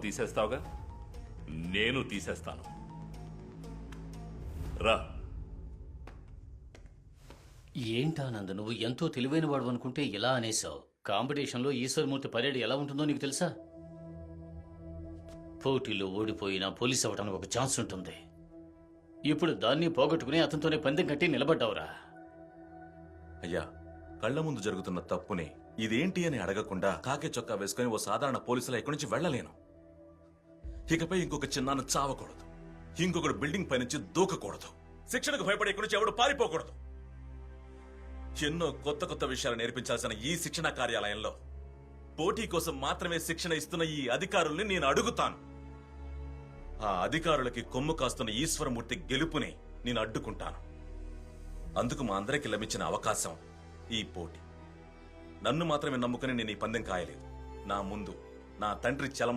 తీసేస్తావుగా, నేను తీసేస్తాను. రా. ఏంటానంద, నువ్వు ఎంతో తెలివైన వాడు అనుకుంటే ఇలా అనేసావు. కాంపిటీషన్లో ఈశ్వరమూర్తి పరేడ్ ఎలా ఉంటుందో నీకు తెలుసా? పోటీలో ఓడిపోయినా పోలీస్ అవ్వడానికి ఒక ఛాన్స్ ఉంటుంది. ఇప్పుడు దాన్ని పోగొట్టుకుని అతనితోనే పందెం కట్టి నిలబడ్డావురా. అయ్యా, కళ్ల ముందు జరుగుతున్న తప్పుని ఇదేంటి అని అడగకుండా కాకి చొక్కా వేసుకుని ఓ సాధారణ పోలీసులా ఇక్కడి నుంచి వెళ్లలేను. ఇకపై ఇంకొక చిన్నాను చావకూడదు, ఇంకొకడు బిల్డింగ్ పైనుంచి దూకకూడదు, శిక్షణకు భయపడి ఇక్కడి నుంచి ఎవడు పారిపోకూడదు. ఎన్నో కొత్త కొత్త విషయాలు నేర్పించాల్సిన ఈ శిక్షణ కార్యాలయంలో పోటీ కోసం మాత్రమే శిక్షణ ఇస్తున్న ఈ అధికారుల్ని నేను అడుగుతాను. ఆ అధికారులకి కొమ్ము కాస్తున్న ఈశ్వరమూర్తి గెలుపుని నేను అడ్డుకుంటాను. అందుకు మా అందరికి లభించిన అవకాశం ఈ పోటీ. నన్ను మాత్రమే నమ్ముకుని నేను ఈ పందెం కాయలేదు. నా ముందు నా తండ్రి చలమ